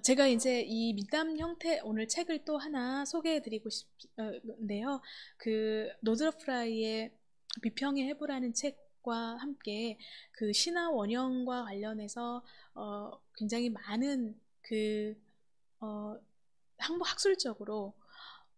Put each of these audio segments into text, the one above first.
제가 이제 이 민담 형태 오늘 책을 또 하나 소개해드리고 싶은데요. 그 노즈러 프라이의 비평의 해부라는 책과 함께 그 신화 원형과 관련해서 굉장히 많은 학술적으로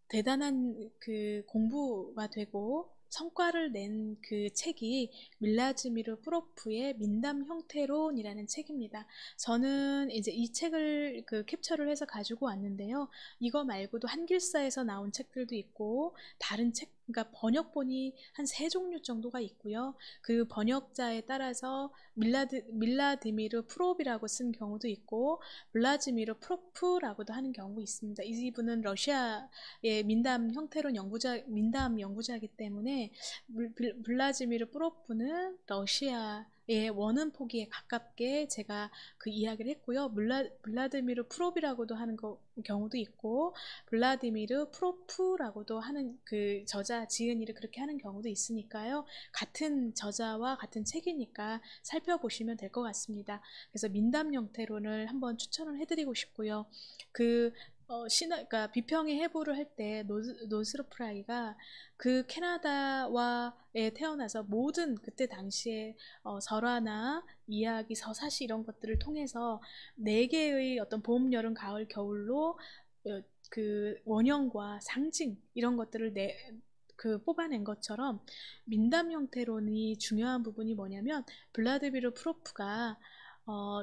대단한 그 공부가 되고 성과를 낸 그 책이 밀라즈미르 프로프의 민담 형태론이라는 책입니다. 저는 이제 이 책을 캡처를 해서 가지고 왔는데요. 이거 말고도 한길사에서 나온 책들도 있고 다른 책, 그러니까 번역본이 한 3종류 정도가 있고요. 그 번역자에 따라서 밀라디미르 프롭이라고 쓴 경우도 있고 블라지미르 프로프라고도 하는 경우 있습니다. 이분은 러시아의 민담 연구자이기 때문에 블라지미르 프로프는 러시아의 원은 포기에 가깝게 제가 그 이야기를 했고요. 블라디미르 프롭이라고도 하는 경우도 있고 블라디미르 프로프라고도 하는 그 저자 지은이를 그렇게 하는 경우도 있으니까요. 같은 저자와 같은 책이니까 살펴보시면 될 것 같습니다. 그래서 민담 형태론을 한번 추천을 해드리고 싶고요. 그러니까 비평의 해부를 할 때 노스로 프라이가 그 캐나다와에 태어나서 모든 그때 당시에 설화나 이야기, 서사시 이런 것들을 통해서 4개의 어떤 봄, 여름, 가을, 겨울로 그 원형과 상징 이런 것들을 뽑아낸 것처럼 민담 형태론이 중요한 부분이 뭐냐면 블라디미르 프로프가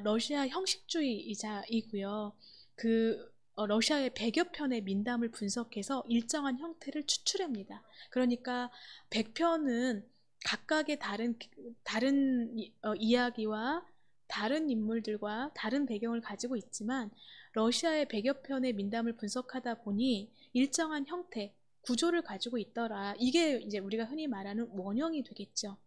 러시아 형식주의이자이고요. 러시아의 100여 편의 민담을 분석해서 일정한 형태를 추출합니다. 그러니까 100편은 각각의 다른 이야기와 다른 인물들과 다른 배경을 가지고 있지만 러시아의 100여 편의 민담을 분석하다 보니 일정한 형태, 구조를 가지고 있더라. 이게 이제 우리가 흔히 말하는 원형이 되겠죠.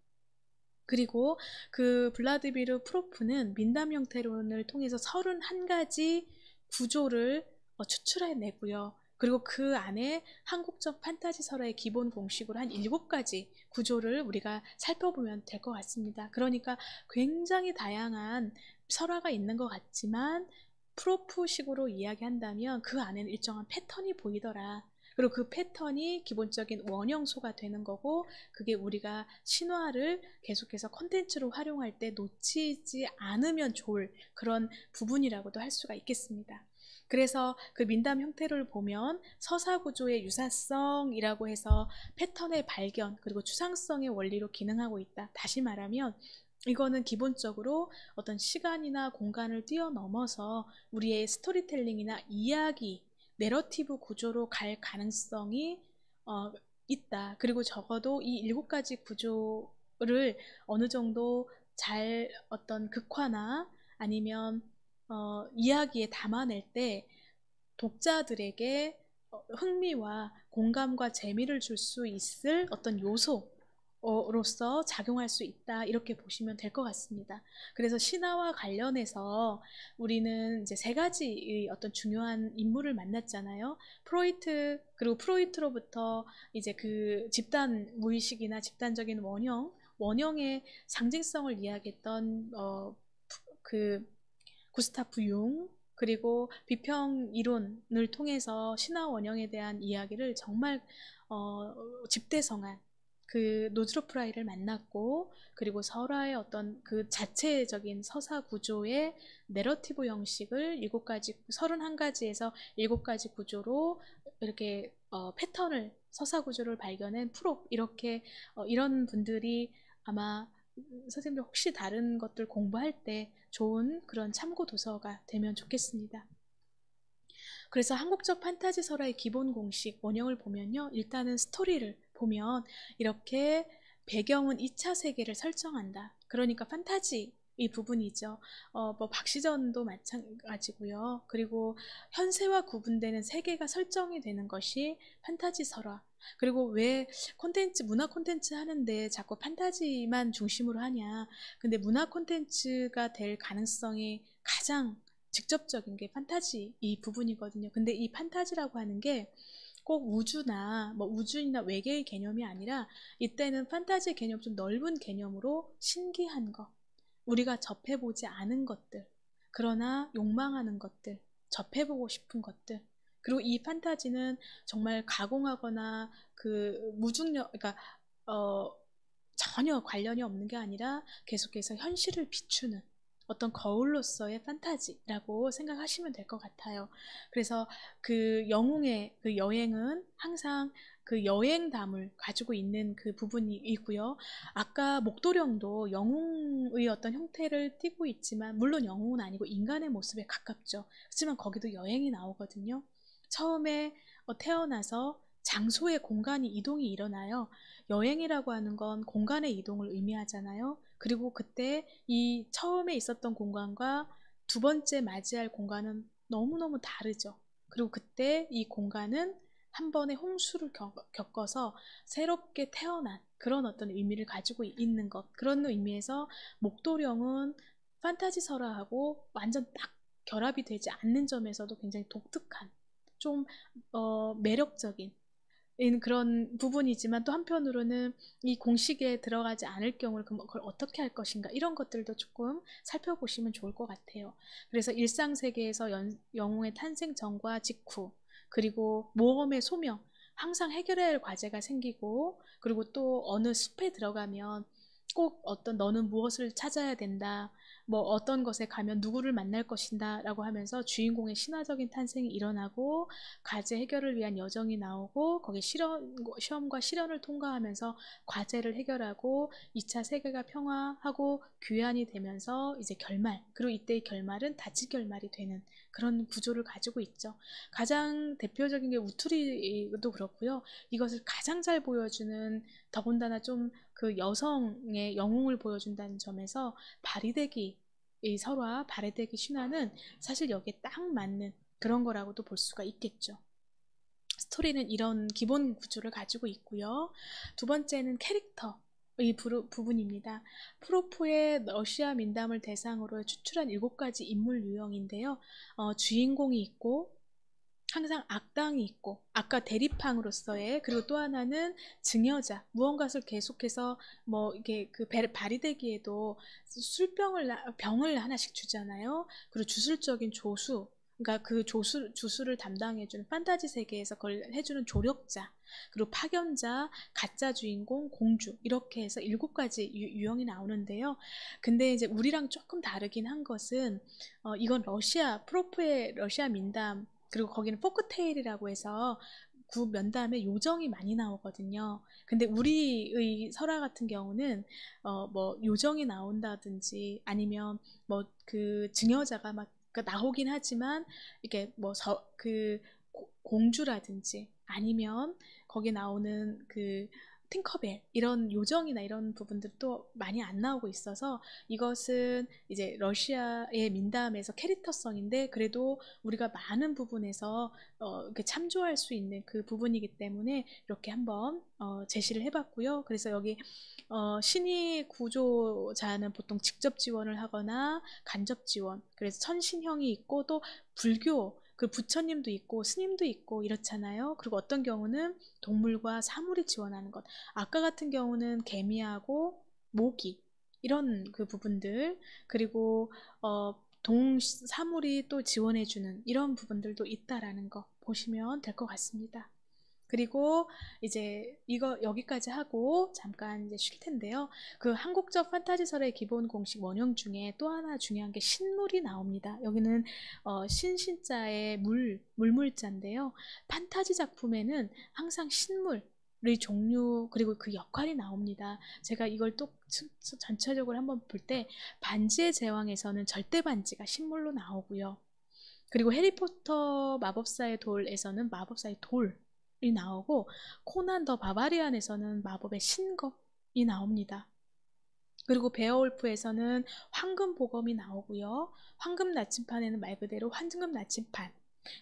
그리고 그 블라디미르 프로프는 민담 형태론을 통해서 31가지 구조를 추출해내고요. 그리고 그 안에 한국적 판타지 설화의 기본 공식으로 한 7가지 구조를 우리가 살펴보면 될 것 같습니다. 그러니까 굉장히 다양한 설화가 있는 것 같지만 프로프식으로 이야기한다면 그 안에는 일정한 패턴이 보이더라. 그리고 그 패턴이 기본적인 원형소가 되는 거고 그게 우리가 신화를 계속해서 콘텐츠로 활용할 때 놓치지 않으면 좋을 그런 부분이라고도 할 수가 있겠습니다. 그래서 그 민담 형태를 보면 서사구조의 유사성이라고 해서 패턴의 발견 그리고 추상성의 원리로 기능하고 있다. 다시 말하면 이거는 기본적으로 어떤 시간이나 공간을 뛰어넘어서 우리의 스토리텔링이나 이야기, 내러티브 구조로 갈 가능성이 있다. 그리고 적어도 이 7가지 구조를 어느 정도 잘 어떤 극화나 아니면 이야기에 담아낼 때 독자들에게 흥미와 공감과 재미를 줄 수 있을 어떤 요소로서 작용할 수 있다. 이렇게 보시면 될 것 같습니다. 그래서 신화와 관련해서 우리는 이제 3가지의 어떤 중요한 인물을 만났잖아요. 프로이트, 그리고 프로이트로부터 이제 그 집단 무의식이나 집단적인 원형의 상징성을 이야기했던 그 구스타프 융, 그리고 비평 이론을 통해서 신화 원형에 대한 이야기를 정말 집대성한 그 노즈로 프라이를 만났고, 그리고 설화의 어떤 그 자체적인 서사 구조의 내러티브 형식을 31가지에서 7가지 구조로 이렇게 패턴을 서사 구조를 발견한 프로 이렇게 이런 분들이 아마 선생님들 혹시 다른 것들 공부할 때 좋은 그런 참고 도서가 되면 좋겠습니다. 그래서 한국적 판타지 설화의 기본 공식 원형을 보면요. 일단은 스토리를 보면 이렇게 배경은 2차 세계를 설정한다. 그러니까 판타지 이 부분이죠. 뭐 박시전도 마찬가지고요. 그리고 현세와 구분되는 세계가 설정이 되는 것이 판타지 설화. 그리고 왜 문화 콘텐츠 하는데 자꾸 판타지만 중심으로 하냐. 근데 문화 콘텐츠가 될 가능성이 가장 직접적인 게 판타지 이 부분이거든요. 근데 이 판타지라고 하는 게 꼭 우주나 외계의 개념이 아니라 이때는 판타지 개념 좀 넓은 개념으로 신기한 것, 우리가 접해보지 않은 것들, 그러나 욕망하는 것들, 접해보고 싶은 것들. 그리고 이 판타지는 정말 가공하거나 그 무중력, 그러니까 어, 전혀 관련이 없는 게 아니라 계속해서 현실을 비추는 어떤 거울로서의 판타지라고 생각하시면 될 것 같아요. 그래서 그 영웅의 그 여행은 항상 그 여행담을 가지고 있는 그 부분이 있고요. 아까 목도령도 영웅의 어떤 형태를 띠고 있지만, 물론 영웅은 아니고 인간의 모습에 가깝죠. 하지만 거기도 여행이 나오거든요. 처음에 태어나서 장소의 공간이 이동이 일어나요. 여행이라고 하는 건 공간의 이동을 의미하잖아요. 그리고 그때 이 처음에 있었던 공간과 두 번째 맞이할 공간은 너무너무 다르죠. 그리고 그때 이 공간은 한 번의 홍수를 겪어서 새롭게 태어난 그런 어떤 의미를 가지고 있는 것. 그런 의미에서 목도령은 판타지 설화하고 완전 딱 결합이 되지 않는 점에서도 굉장히 독특한, 좀 매력적인 그런 부분이지만, 또 한편으로는 이 공식에 들어가지 않을 경우를 그걸 어떻게 할 것인가, 이런 것들도 조금 살펴보시면 좋을 것 같아요. 그래서 일상 세계에서 영웅의 탄생 전과 직후, 그리고 모험의 소명, 항상 해결해야 할 과제가 생기고, 그리고 또 어느 숲에 들어가면 꼭 어떤 너는 무엇을 찾아야 된다, 뭐 어떤 것에 가면 누구를 만날 것인다 라고 하면서 주인공의 신화적인 탄생이 일어나고, 과제 해결을 위한 여정이 나오고, 거기 시험과 실현을 통과하면서 과제를 해결하고 2차 세계가 평화하고 귀환이 되면서 이제 결말, 그리고 이때의 결말은 다치 결말이 되는 그런 구조를 가지고 있죠. 가장 대표적인 게 우투리도 그렇고요. 이것을 가장 잘 보여주는, 더군다나 좀 그 여성의 영웅을 보여준다는 점에서 바리데기, 이 설화, 바리데기 신화는 사실 여기에 딱 맞는 그런 거라고도 볼 수가 있겠죠. 스토리는 이런 기본 구조를 가지고 있고요. 두 번째는 캐릭터의 부분입니다. 프로프의 러시아 민담을 대상으로 추출한 7가지 인물 유형인데요. 주인공이 있고, 항상 악당이 있고, 아까 대립항으로서의, 그리고 또 하나는 증여자, 무언가를 계속해서 뭐 이게 그 바리대기에도 병을 하나씩 주잖아요. 그리고 주술적인 조수, 그러니까 그 주술을 담당해주는, 판타지 세계에서 그걸 해주는 조력자, 그리고 파견자, 가짜 주인공, 공주, 이렇게 해서 7가지 유형이 나오는데요. 근데 이제 우리랑 조금 다르긴 한 것은, 이건 프로프의 러시아 민담, 그리고 거기는 포크테일이라고 해서 구 면담에 요정이 많이 나오거든요. 근데 우리의 설화 같은 경우는 뭐 요정이 나온다든지, 아니면 뭐 그 증여자가 막 나오긴 하지만, 이게 뭐 그 공주라든지, 아니면 거기 나오는 그 팅커벨, 이런 요정이나 이런 부분들도 많이 안 나오고 있어서, 이것은 이제 러시아의 민담에서 캐릭터성인데, 그래도 우리가 많은 부분에서 이렇게 참조할 수 있는 그 부분이기 때문에 이렇게 한번 제시를 해봤고요. 그래서 여기 신의 구조자는 보통 직접 지원을 하거나 간접 지원, 그래서 천신형이 있고, 또 불교 그 부처님도 있고 스님도 있고 이렇잖아요. 그리고 어떤 경우는 동물과 사물이 지원하는 것, 아까 같은 경우는 개미하고 모기, 이런 그 부분들, 그리고 사물이 또 지원해주는 이런 부분들도 있다라는 거 보시면 될 것 같습니다. 그리고 이제 이거 여기까지 하고 잠깐 이제 쉴 텐데요. 그 한국적 판타지설의 기본 공식 원형 중에 또 하나 중요한 게 신물이 나옵니다. 여기는 신자의 물물자인데요. 판타지 작품에는 항상 신물의 종류, 그리고 그 역할이 나옵니다. 제가 이걸 또 전체적으로 한번 볼 때, 반지의 제왕에서는 절대 반지가 신물로 나오고요. 그리고 해리포터 마법사의 돌에서는 마법사의 돌이 나오고, 코난 더 바바리안에서는 마법의 신검이 나옵니다. 그리고 베어울프에서는 황금 보검이 나오고요. 황금 나침판에는 말 그대로 황금 나침판,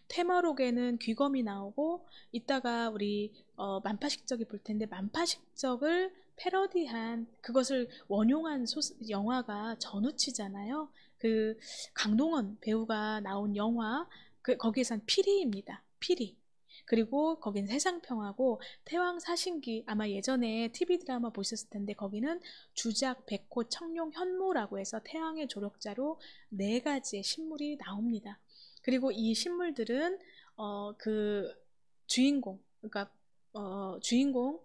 퇴마록에는 귀검이 나오고, 이따가 우리 만파식적이 볼 텐데, 만파식적을 패러디한, 그것을 원용한 영화가 전우치잖아요. 그 강동원 배우가 나온 영화, 거기에선 피리입니다. 피리. 그리고 거긴 세상평화고 태왕 사신기 아마 예전에 TV 드라마 보셨을 텐데 거기는 주작, 백호, 청룡, 현모라고 해서 태왕의 조력자로 4가지의 신물이 나옵니다. 그리고 이 신물들은 그 주인공 그러니까 주인공에게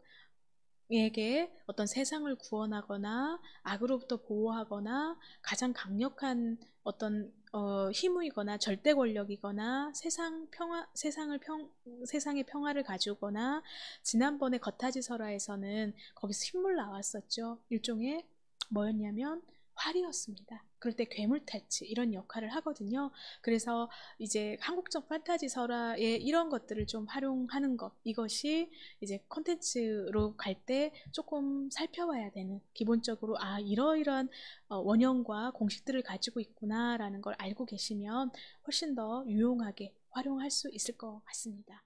어떤 세상을 구원하거나 악으로부터 보호하거나 가장 강력한 어떤 힘이거나 절대 권력이거나 세상의 평화를 가져오거나 지난번에 거타지 설화에서는 거기서 신물 나왔었죠. 일종의 뭐였냐면 활이었습니다. 그럴 때 괴물탈취 이런 역할을 하거든요. 그래서 이제 한국적 판타지 설화에 이런 것들을 좀 활용하는 것 이것이 이제 콘텐츠로 갈 때 조금 살펴봐야 되는 기본적으로 아 이러이러한 원형과 공식들을 가지고 있구나라는 걸 알고 계시면 훨씬 더 유용하게 활용할 수 있을 것 같습니다.